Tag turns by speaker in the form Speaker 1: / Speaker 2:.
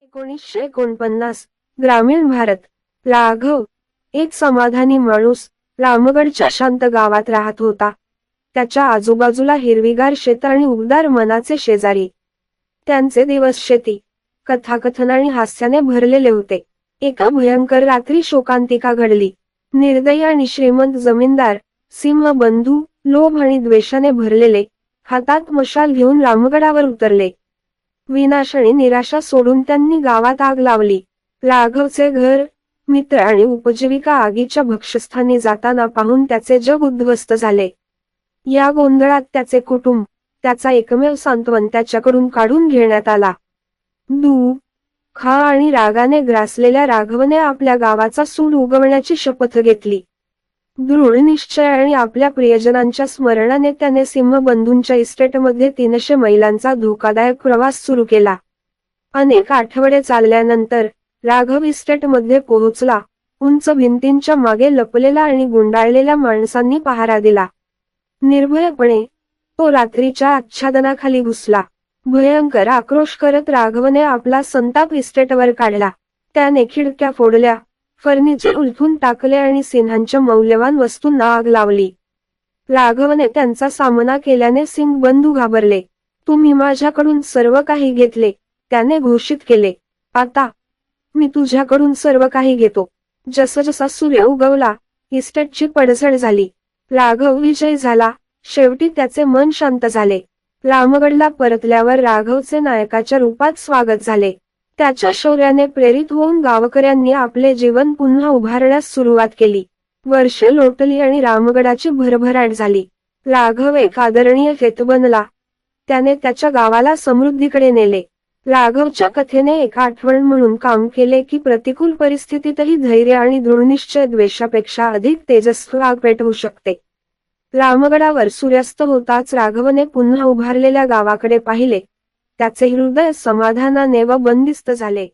Speaker 1: 1949 ग्रामीण भारत. राघव, एक समाधानी माणूस, रामगडच्या शांत गावात राहत होता. त्याच्या आजूबाजूला हिरवीगार शेत आणि उबदार मनाचे शेजारी. त्यांचे दिवस शेती, कथाकथन आणि हास्याने भरलेले होते. एका भयंकर रात्री शोकांतिका घडली. निर्दयी आणि श्रीमंत जमीनदार, सिंहबंधू, लोभ आणि द्वेषाने भरलेले, हातात मशाल घेऊन रामगडावर उतरले. विनाश आणि निराशा सोडून त्यांनी गावात आग लावली. राघवचे घर, मित्र आणि उपजीविका आगीच्या भक्षस्थानी जाताना पाहून त्याचे जग उद्ध्वस्त झाले. या गोंधळात त्याचे कुटुंब, त्याचा एकमेव सांत्वन त्याच्याकडून काढून घेण्यात आला. दुःख आणि रागाने ग्रासलेल्या राघवने आपल्या गावाचा सूड उगवण्याची शपथ घेतली. दृढ निश्चय आणि आपल्या प्रियजनांच्या स्मरणाने त्याने सिंहबंधूंच्या इस्टेटमध्ये 300 मैलांचा धोकादायक प्रवास सुरू केला. अनेक आठवडे चालल्यानंतर राघव इस्टेटमध्ये पोहोचला. उंच भिंतींच्या मागे लपलेला आणि गुंडाळलेल्या माणसांनी पहारा दिला. निर्भयपणे तो रात्रीच्या आच्छादनाखाली घुसला. भयंकर आक्रोश करत राघवने आपला संताप इस्टेटवर काढला. त्याने खिडक्या फोडल्या, फर्निचर उलथून टाकले आणि सिंहांच्या मौल्यवान वस्तूंना आग लावली. राघवने त्यांचा सामना केल्याने सिंहबंधू घाबरले. तुम्ही माझ्याकडून सर्व काही घेतले, त्याने घोषित केले. आता मी तुझ्याकडून सर्व काही घेतो. जसजसा सूर्य उगवला, इस्टेटची पडझड झाली. राघव विजयी झाला. शेवटी त्याचे मन शांत झाले. रामगडला परतल्यावर राघवचे नायकाच्या रूपात स्वागत झाले. त्याच्या शौर्याने प्रेरित होऊन गावकऱ्यांनी आपले जीवन पुन्हा उभारण्यास सुरुवात केली. वर्षे लोटली आणि रामगडाची भरभराट झाली. राघव एक आदरणीय फेत बनला. त्याने त्याच्या गावाला समृद्धीकडे नेले. राघवच्या कथेने एक आठवण म्हणून काम केले की प्रतिकूल परिस्थितीतही धैर्य आणि दृढनिश्चय द्वेषापेक्षा अधिक तेजस्वी आग पेटवू शकते. रामगडावर सूर्यास्त होताच राघवने पुन्हा उभारलेल्या गावाकडे पाहिले. त्याचे हृदय समाधानाने व बंदिस्त झाले.